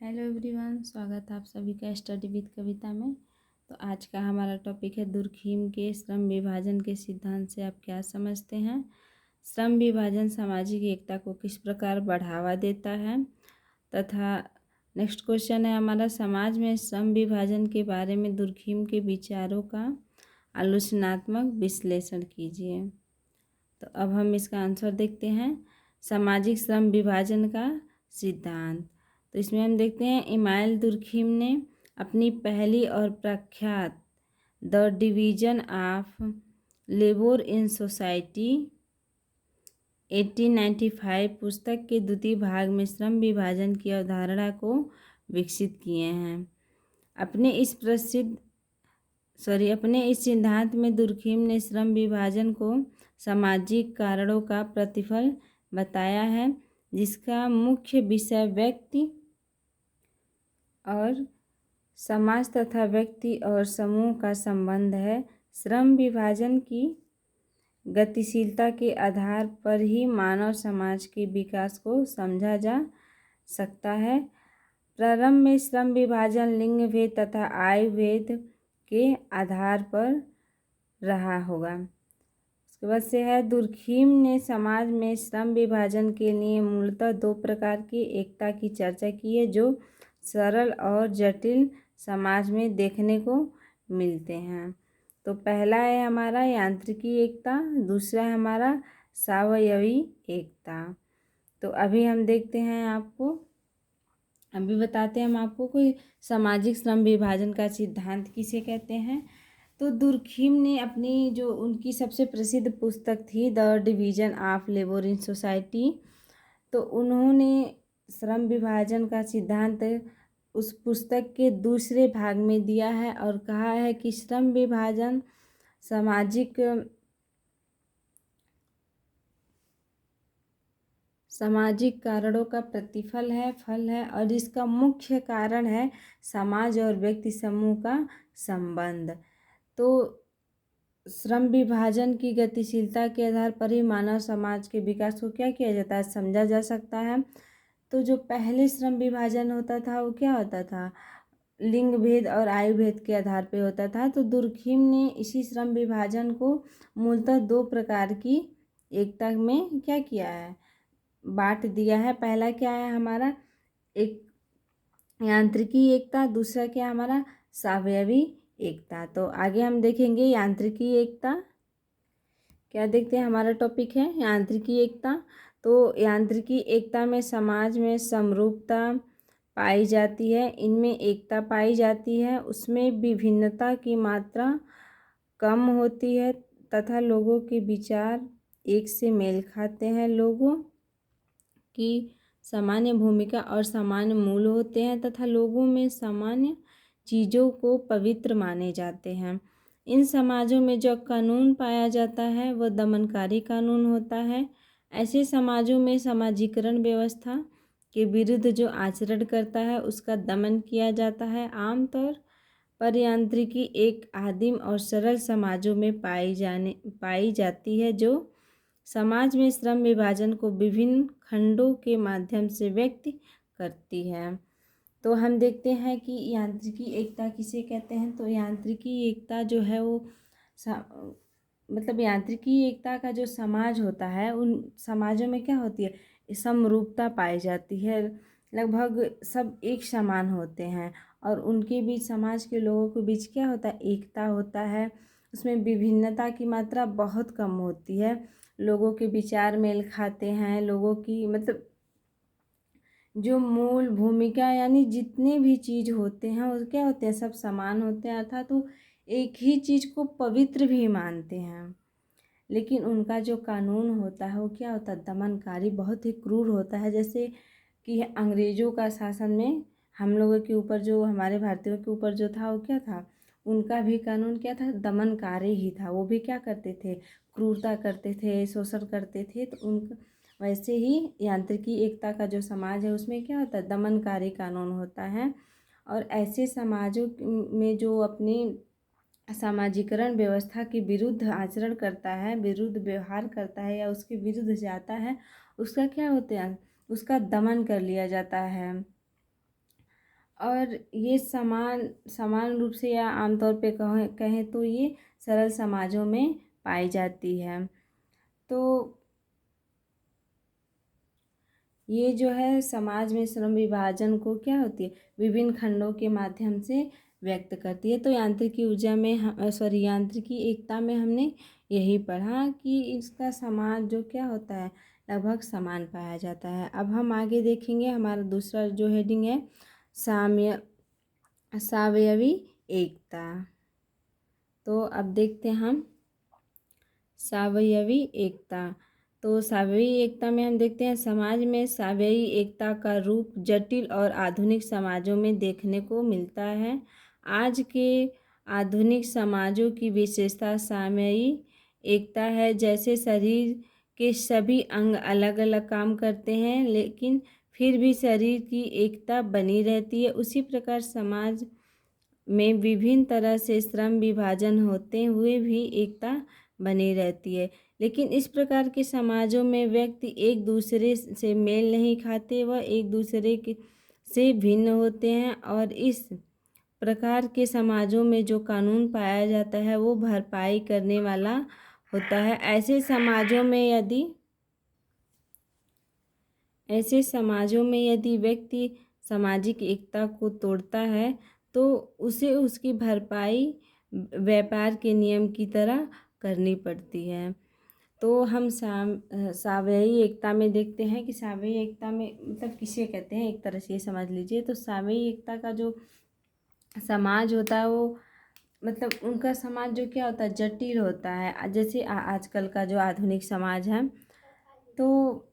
Hello everyone, स्वागत है आप सभी का स्टडी विद कविता में। तो आज का हमारा टॉपिक है दुर्खीम के श्रम विभाजन के सिद्धांत से आप क्या समझते हैं। श्रम विभाजन सामाजिक एकता को किस प्रकार बढ़ावा देता है, तथा नेक्स्ट क्वेश्चन है हमारा, समाज में श्रम विभाजन के बारे में दुर्खीम के विचारों का आलोचनात्मक विश्लेषण कीजिए। तो अब हम इसका आंसर देखते हैं। सामाजिक श्रम विभाजन का सिद्धांत, तो इसमें हम देखते हैं इमाइल दुर्खीम ने अपनी पहली और प्रख्यात the division of labour in society 1895 पुस्तक के द्वितीय भाग में श्रम विभाजन की अवधारणा को विकसित किए हैं। अपने इस सिद्धांत में दुर्खीम ने श्रम विभाजन को सामाजिक कारणों का प्रतिफल बताया है, जिसका मुख्य विषय व्यक्ति और समाज तथा व्यक्ति और समूह का संबंध है। श्रम विभाजन की गतिशीलता के आधार पर ही मानव समाज के विकास को समझा जा सकता है। प्रारंभ में श्रम विभाजन लिंग भेद तथा आयु भेद के आधार पर रहा होगा। उसके बाद से है दुर्खीम ने समाज में श्रम विभाजन के लिए मूलतः दो प्रकार की एकता की चर्चा की है, जो सरल और जटिल समाज में देखने को मिलते हैं। तो पहला है हमारा यांत्रिकी एकता, दूसरा है हमारा सावयवी एकता। तो अभी हम देखते हैं, अभी बताते हैं हम आपको कोई सामाजिक श्रम विभाजन का सिद्धांत किसे कहते हैं। तो दुर्खीम ने अपनी जो उनकी सबसे प्रसिद्ध पुस्तक थी the division of labour in society, तो उन्होंने श्रम विभाजन का सिद्धांत उस पुस्तक के दूसरे भाग में दिया है और कहा है कि श्रम विभाजन सामाजिक कारणों का प्रतिफल है, फल है, और इसका मुख्य कारण है समाज और व्यक्ति समूह का संबंध। तो श्रम विभाजन की गतिशीलता के आधार पर ही मानव समाज के विकास को क्या किया जाता है, समझा जा सकता है। तो जो पहले श्रम विभाजन होता था वो क्या होता था, लिंग भेद और आयु भेद के आधार पर होता था। तो दुर्खीम ने इसी श्रम विभाजन को मूलतः दो प्रकार की एकता में क्या किया है, बांट दिया है। पहला क्या है हमारा, एक यांत्रिकी एकता, दूसरा क्या हमारा सावयवी एकता। तो आगे हम देखेंगे यांत्रिकी एकता। क्या देखते हैं, हमारा टॉपिक है यांत्रिकी एकता। तो यांत्रिकी एकता में समाज में समरूपता पाई जाती है, इनमें एकता पाई जाती है, उसमें विभिन्नता की मात्रा कम होती है तथा लोगों के विचार एक से मेल खाते हैं, लोगों की सामान्य भूमिका और सामान्य मूल होते हैं तथा लोगों में सामान्य चीज़ों को पवित्र माने जाते हैं। इन समाजों में जो कानून पाया जाता है वह दमनकारी कानून होता है। ऐसे समाजों में समाजीकरण व्यवस्था के विरुद्ध जो आचरण करता है उसका दमन किया जाता है। आमतौर पर यांत्रिकी एक आदिम और सरल समाजों में पाई जाती है, जो समाज में श्रम विभाजन को विभिन्न खंडों के माध्यम से व्यक्त करती है। तो हम देखते हैं कि यांत्रिकी एकता किसे कहते हैं। तो यांत्रिकी एकता जो है वो यांत्रिकी एकता का जो समाज होता है उन समाजों में क्या होती है, समरूपता पाई जाती है, लगभग सब एक समान होते हैं और उनके बीच, समाज के लोगों के बीच क्या होता है, एकता होता है। उसमें विभिन्नता की मात्रा बहुत कम होती है, लोगों के विचार मेल खाते हैं, लोगों की जो मूल भूमिका यानी जितने भी चीज़ होते हैं वो क्या होते हैं, सब समान होते हैं, अर्थात तो एक ही चीज़ को पवित्र भी मानते हैं। लेकिन उनका जो कानून होता है वो क्या होता है, दमनकारी, बहुत ही क्रूर होता है। जैसे कि अंग्रेज़ों का शासन में हम लोगों के ऊपर, जो हमारे भारतीयों के ऊपर जो था वो क्या था, उनका भी कानून क्या था, दमनकारी ही था। वो भी क्या करते थे, क्रूरता करते थे, शोषण करते थे। तो उनका वैसे ही यांत्रिकी एकता का जो समाज है उसमें क्या होता है, दमनकारी कानून होता है। और ऐसे समाजों में जो अपनी सामाजिकरण व्यवस्था के विरुद्ध आचरण करता है, विरुद्ध व्यवहार करता है या उसके विरुद्ध जाता है, उसका क्या होता है, उसका दमन कर लिया जाता है। और ये समान समान रूप से या आमतौर पे कहें तो ये सरल समाजों में पाई जाती है। तो ये जो है समाज में श्रम विभाजन को क्या होती है, विभिन्न खंडों के माध्यम से व्यक्त करती है। तो यांत्रिकी ऊर्जा में यांत्रिकी एकता में हमने यही पढ़ा कि इसका समाज जो क्या होता है, लगभग समान पाया जाता है। अब हम आगे देखेंगे, हमारा दूसरा जो हेडिंग है साम्य सावयवी एकता। तो अब देखते हैं हम सावयवी एकता। तो सावयवी एकता में हम देखते हैं समाज में सावयवी एकता का रूप जटिल और आधुनिक समाजों में देखने को मिलता है। आज के आधुनिक समाजों की विशेषता सावयवी एकता है। जैसे शरीर के सभी अंग अलग अलग काम करते हैं लेकिन फिर भी शरीर की एकता बनी रहती है, उसी प्रकार समाज में विभिन्न तरह से श्रम विभाजन होते हुए भी एकता बनी रहती है। लेकिन इस प्रकार के समाजों में व्यक्ति एक दूसरे से मेल नहीं खाते, वह एक दूसरे के से भिन्न होते हैं और इस प्रकार के समाजों में जो कानून पाया जाता है वो भरपाई करने वाला होता है। ऐसे समाजों में यदि व्यक्ति सामाजिक एकता को तोड़ता है तो उसे उसकी भरपाई व्यापार के नियम की तरह करनी पड़ती है। तो हम सावयवी एकता में देखते हैं कि सावयवी एकता में मतलब किसे कहते हैं, एक तरह से ये समझ लीजिए। तो सावयवी एकता का जो समाज होता है वो मतलब उनका समाज जो क्या होता है, जटिल होता है। जैसे आजकल का जो आधुनिक समाज है, तो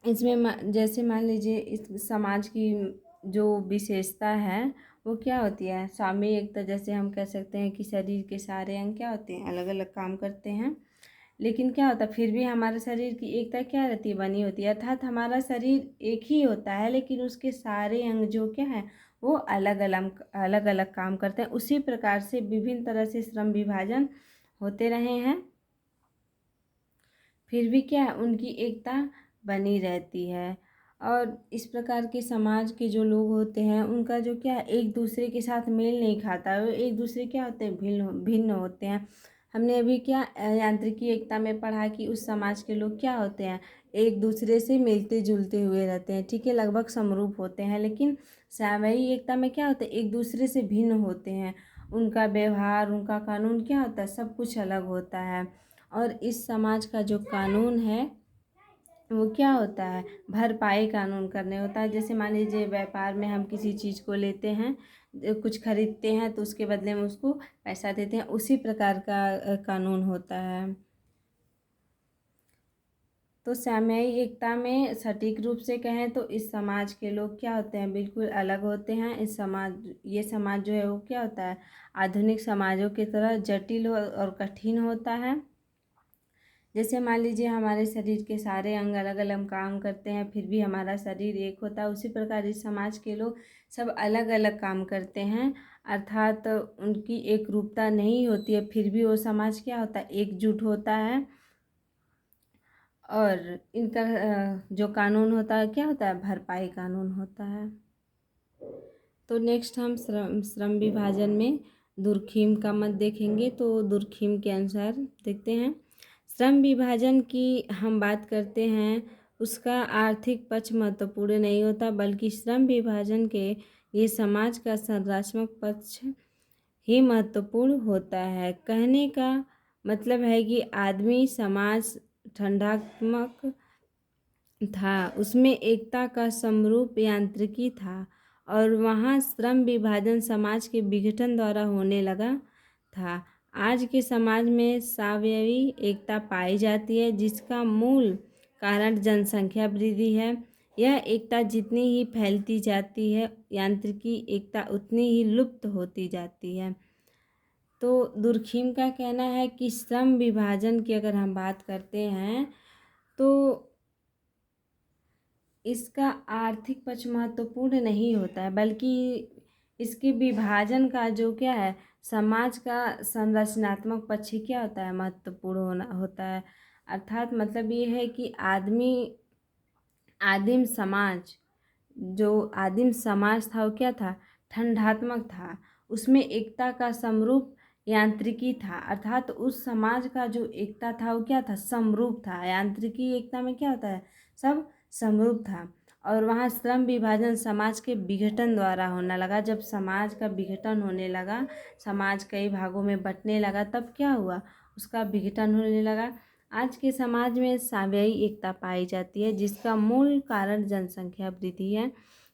इसमें जैसे मान लीजिए इस समाज की जो विशेषता है वो क्या होती है, सामयिक एकता। जैसे हम कह सकते हैं कि शरीर के सारे अंग क्या होते हैं, अलग अलग काम करते हैं, लेकिन क्या होता है फिर भी हमारे शरीर की एकता क्या रहती है, बनी होती है। अर्थात हमारा शरीर एक ही होता है लेकिन उसके सारे अंग जो क्या है वो अलग अलग काम करते हैं। उसी प्रकार से विभिन्न तरह से श्रम विभाजन होते रहे हैं, फिर भी क्या है उनकी एकता बनी रहती है। और इस प्रकार के समाज के जो लोग होते हैं उनका जो क्या है एक दूसरे के साथ मेल नहीं खाता, वो एक दूसरे क्या होते हैं, भिन्न भिन्न होते हैं। हमने अभी क्या यांत्रिकी एकता में पढ़ा कि उस समाज के लोग क्या होते हैं, एक दूसरे से मिलते जुलते हुए रहते हैं, ठीक है, लगभग समरूप होते हैं। लेकिन सामयिक एकता में क्या होता है, एक दूसरे से भिन्न होते हैं, उनका व्यवहार उनका कानून क्या होता है, सब कुछ अलग होता है। और इस समाज का जो कानून है वो क्या होता है, भरपाई कानून करने होता है। जैसे मान लीजिए व्यापार में हम किसी चीज़ को लेते हैं, कुछ खरीदते हैं तो उसके बदले में उसको पैसा देते हैं, उसी प्रकार का कानून होता है। तो सामयिक एकता में सटीक रूप से कहें तो इस समाज के लोग क्या होते हैं, बिल्कुल अलग होते हैं। ये समाज जो है वो क्या होता है, आधुनिक समाजों की तरह जटिल और कठिन होता है। जैसे मान लीजिए हमारे शरीर के सारे अंग अलग अलग काम करते हैं फिर भी हमारा शरीर एक होता है, उसी प्रकार इस समाज के लोग सब अलग अलग काम करते हैं, अर्थात उनकी एक रूपता नहीं होती है, फिर भी वो समाज क्या होता है, एकजुट होता है। और इनका जो कानून होता है क्या होता है, भरपाई कानून होता है। तो नेक्स्ट हम श्रम विभाजन में दुर्खिम का मत देखेंगे। तो दुर्खिम के अनुसार देखते हैं, श्रम विभाजन की हम बात करते हैं, उसका आर्थिक पक्ष महत्वपूर्ण नहीं होता बल्कि श्रम विभाजन के ये समाज का संरचनात्मक पक्ष ही महत्वपूर्ण होता है। कहने का मतलब है कि आदमी समाज ठंडात्मक था, उसमें एकता का समरूप यांत्रिकी था और वहाँ श्रम विभाजन समाज के विघटन द्वारा होने लगा था। आज के समाज में सावयवी एकता पाई जाती है जिसका मूल कारण जनसंख्या वृद्धि है। यह एकता जितनी ही फैलती जाती है यांत्रिकी एकता उतनी ही लुप्त होती जाती है। तो दुर्खिम का कहना है कि श्रम विभाजन की अगर हम बात करते हैं तो इसका आर्थिक पक्ष महत्वपूर्ण नहीं होता है बल्कि इसके विभाजन का जो क्या है, समाज का संरचनात्मक पक्ष ही क्या होता है, महत्वपूर्ण होता है। अर्थात मतलब ये है कि आदिम समाज जो आदिम समाज था वो क्या था, ठंडात्मक था। उसमें एकता का समरूप यांत्रिकी था, अर्थात उस समाज का जो एकता था वो क्या था, समरूप था। यांत्रिकी एकता में क्या होता है, सब समरूप था। और वहाँ श्रम विभाजन समाज के विघटन द्वारा होने लगा। जब समाज का विघटन होने लगा, समाज कई भागों में बंटने लगा, तब क्या हुआ, उसका विघटन होने लगा। आज के समाज में साम्ययी एकता पाई जाती है, जिसका मूल कारण जनसंख्या वृद्धि है।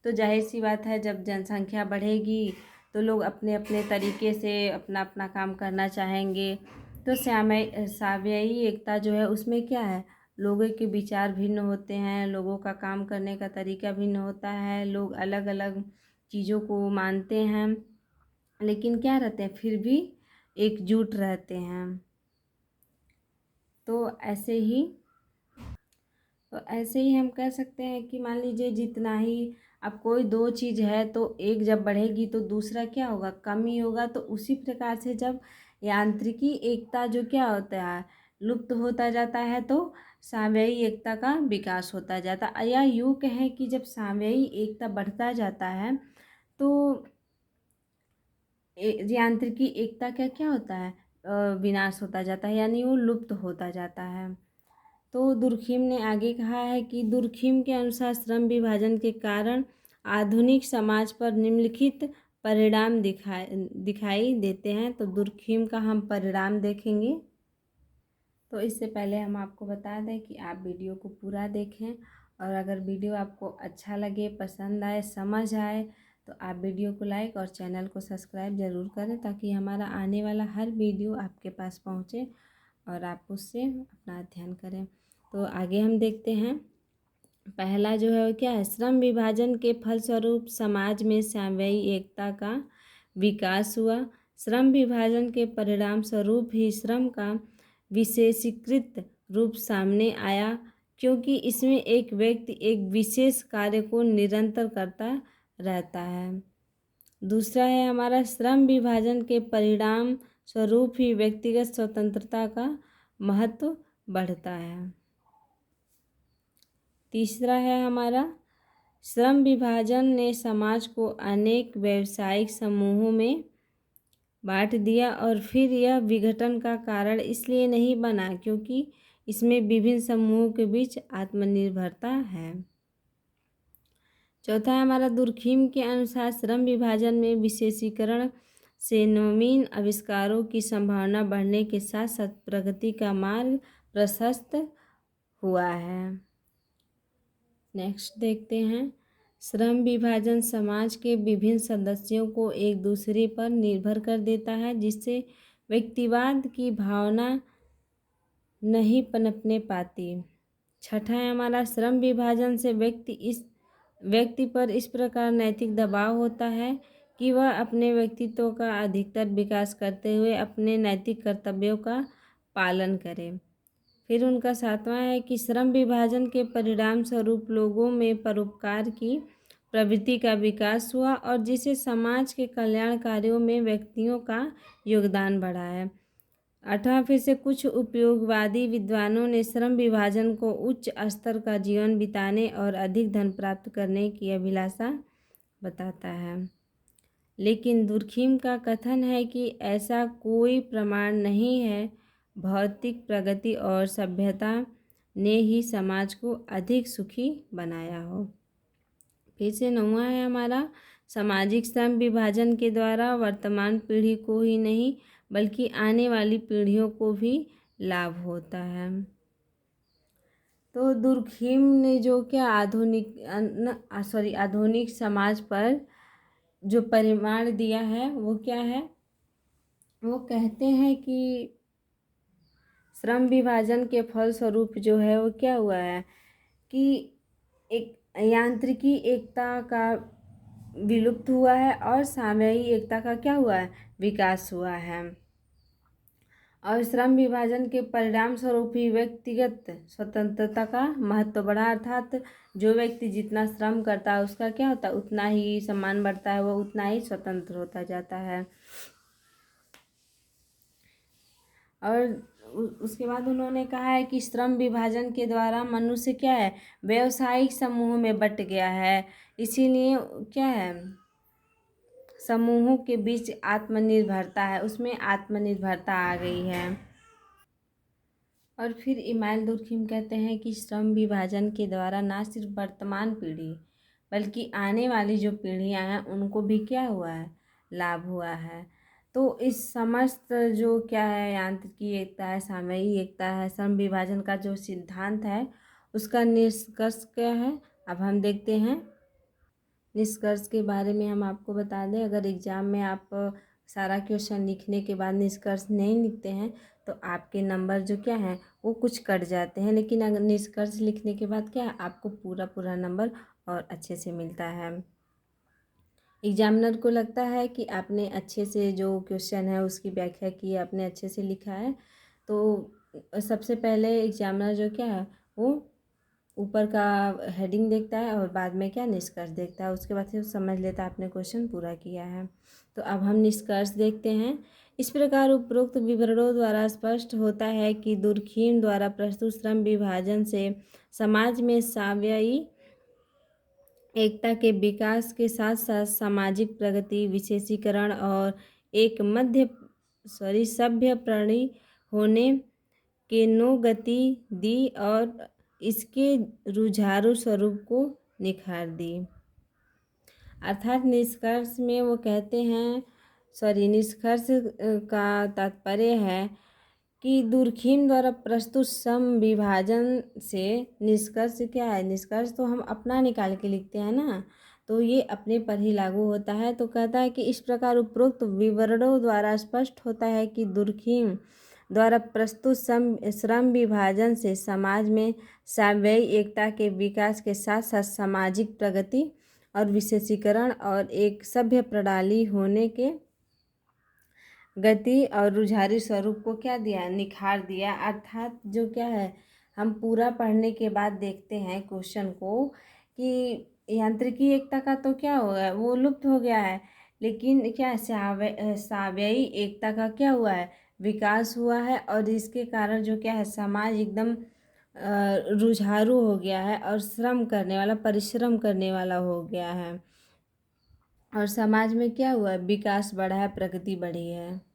तो जाहिर सी बात है, जब जनसंख्या बढ़ेगी तो लोग अपने अपने तरीके से अपना अपना काम करना चाहेंगे। तो साम्ययी एकता जो है उसमें क्या है, लोगों के विचार भिन्न होते हैं, लोगों का काम करने का तरीका भिन्न होता है, लोग अलग अलग चीज़ों को मानते हैं, लेकिन क्या रहते हैं, फिर भी एकजुट रहते हैं। तो ऐसे ही हम कह सकते हैं कि मान लीजिए जितना ही अब कोई दो चीज़ है तो एक जब बढ़ेगी तो दूसरा क्या होगा, कम ही होगा। तो उसी प्रकार से जब यांत्रिकी एकता जो क्या होता है, लुप्त होता जाता है, तो साम्ययी एकता का विकास होता जाता है। या यूँ कहें कि जब साम्ययी एकता बढ़ता जाता है तो यांत्रिकी एकता का क्या होता है, विनाश होता जाता है, यानी वो लुप्त होता जाता है। तो दुर्खिम ने आगे कहा है कि दुर्खिम के अनुसार श्रम विभाजन के कारण आधुनिक समाज पर निम्नलिखित परिणाम दिखाई देते हैं। तो दुर्खिम का हम परिणाम देखेंगे। तो इससे पहले हम आपको बता दें कि आप वीडियो को पूरा देखें, और अगर वीडियो आपको अच्छा लगे, पसंद आए, समझ आए, तो आप वीडियो को लाइक और चैनल को सब्सक्राइब ज़रूर करें, ताकि हमारा आने वाला हर वीडियो आपके पास पहुँचे और आप उससे अपना अध्ययन करें। तो आगे हम देखते हैं। पहला जो है वो क्या है, श्रम विभाजन के फलस्वरूप समाज में साम्ययी एकता का विकास हुआ। श्रम विभाजन के परिणाम स्वरूप ही श्रम का विशेषीकृत रूप सामने आया, क्योंकि इसमें एक व्यक्ति एक विशेष कार्य को निरंतर करता रहता है। दूसरा है हमारा, श्रम विभाजन के परिणाम स्वरूप ही व्यक्तिगत स्वतंत्रता का महत्व बढ़ता है। तीसरा है हमारा, श्रम विभाजन ने समाज को अनेक व्यावसायिक समूहों में बांट दिया, और फिर यह विघटन का कारण इसलिए नहीं बना क्योंकि इसमें विभिन्न समूहों के बीच आत्मनिर्भरता है। चौथा है हमारा, दुर्खिम के अनुसार श्रम विभाजन में विशेषीकरण से नवीन आविष्कारों की संभावना बढ़ने के साथ साथ प्रगति का मार्ग प्रशस्त हुआ है। नेक्स्ट देखते हैं, श्रम विभाजन समाज के विभिन्न सदस्यों को एक दूसरे पर निर्भर कर देता है, जिससे व्यक्तिवाद की भावना नहीं पनपने पाती। छठा है हमारा, श्रम विभाजन से व्यक्ति पर इस प्रकार नैतिक दबाव होता है कि वह अपने व्यक्तित्व का अधिकतर विकास करते हुए अपने नैतिक कर्तव्यों का पालन करे। फिर उनका सातवां है कि श्रम विभाजन के परिणाम स्वरूप लोगों में परोपकार की प्रवृत्ति का विकास हुआ, और जिससे समाज के कल्याण कार्यों में व्यक्तियों का योगदान बढ़ा है। आठवां, फिर से कुछ उपयोगवादी विद्वानों ने श्रम विभाजन को उच्च स्तर का जीवन बिताने और अधिक धन प्राप्त करने की अभिलाषा बताता है, लेकिन दुर्खिम का कथन है कि ऐसा कोई प्रमाण नहीं है। भौतिक प्रगति और सभ्यता ने ही समाज को अधिक सुखी बनाया हो। फिर से नौवां है हमारा, सामाजिक श्रम विभाजन के द्वारा वर्तमान पीढ़ी को ही नहीं बल्कि आने वाली पीढ़ियों को भी लाभ होता है। तो दुर्खिम ने जो क्या आधुनिक समाज पर जो परिमाण दिया है वो क्या है, वो कहते हैं कि श्रम विभाजन के फलस्वरूप जो है वो क्या हुआ है कि एक यांत्रिकी एकता का विलुप्त हुआ है और साम्ययी एकता का क्या हुआ है, विकास हुआ है। और श्रम विभाजन के परिणाम स्वरूप ही व्यक्तिगत स्वतंत्रता का महत्व बढ़ा, अर्थात जो व्यक्ति जितना श्रम करता है उसका क्या होता है, उतना ही सम्मान बढ़ता है, वो उतना ही स्वतंत्र होता जाता है। और उसके बाद उन्होंने कहा है कि श्रम विभाजन के द्वारा मनुष्य क्या है, व्यवसायिक समूह में बट गया है, इसीलिए क्या है, समूहों के बीच आत्मनिर्भरता है, उसमें आत्मनिर्भरता आ गई है। और फिर इमाइल दुर्खिम कहते हैं कि श्रम विभाजन के द्वारा ना सिर्फ वर्तमान पीढ़ी बल्कि आने वाली जो पीढ़ियां हैं उनको भी क्या हुआ है, लाभ हुआ है। तो इस समस्त जो क्या है, यांत्रिकी एकता है, सामयिक एकता है, श्रम विभाजन का जो सिद्धांत है उसका निष्कर्ष क्या है, अब हम देखते हैं। निष्कर्ष के बारे में हम आपको बता दें, अगर एग्ज़ाम में आप सारा क्वेश्चन लिखने के बाद निष्कर्ष नहीं लिखते हैं तो आपके नंबर जो क्या है वो कुछ कट जाते हैं, लेकिन अगर निष्कर्ष लिखने के बाद क्या है, आपको पूरा पूरा नंबर और अच्छे से मिलता है। एग्जामिनर को लगता है कि आपने अच्छे से जो क्वेश्चन है उसकी व्याख्या की, आपने अच्छे से लिखा है, तो सबसे पहले एग्जामिनर जो क्या है वो ऊपर का हेडिंग देखता है और बाद में क्या निष्कर्ष देखता है, उसके बाद फिर समझ लेता है आपने क्वेश्चन पूरा किया है। तो अब हम निष्कर्ष देखते हैं। इस प्रकार उपरोक्त विवरणों द्वारा स्पष्ट होता है कि दुर्खिम द्वारा प्रस्तुत श्रम विभाजन से समाज में सामयिक एकता के विकास के साथ साथ सामाजिक प्रगति, विशेषीकरण और एक सभ्य प्राणी होने के नो गति दी और इसके रुझारू स्वरूप को निखार दी। अर्थात निष्कर्ष में वो कहते हैं, निष्कर्ष का तात्पर्य है कि दुर्खिम द्वारा प्रस्तुत सम विभाजन से निष्कर्ष क्या है, निष्कर्ष तो हम अपना निकाल के लिखते हैं ना, तो ये अपने पर ही लागू होता है। तो कहता है कि इस प्रकार उपरोक्त विवरणों द्वारा स्पष्ट होता है कि दुर्खिम द्वारा प्रस्तुत श्रम विभाजन से समाज में सामयिक एकता के विकास के साथ साथ सामाजिक प्रगति और विशेषीकरण और एक सभ्य प्रणाली होने के गति और रुझारू स्वरूप को क्या दिया, निखार दिया। अर्थात जो क्या है, हम पूरा पढ़ने के बाद देखते हैं क्वेश्चन को कि यांत्रिकी एकता का तो क्या हुआ है, वो लुप्त हो गया है, लेकिन क्या सामयिक एकता का क्या हुआ है, विकास हुआ है। और इसके कारण जो क्या है, समाज एकदम रुझारू हो गया है और श्रम करने वाला, परिश्रम करने वाला हो गया है, और समाज में क्या हुआ है, विकास बढ़ा है, प्रगति बढ़ी है।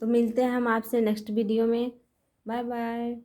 तो मिलते हैं हम आपसे नेक्स्ट वीडियो में। Bye bye.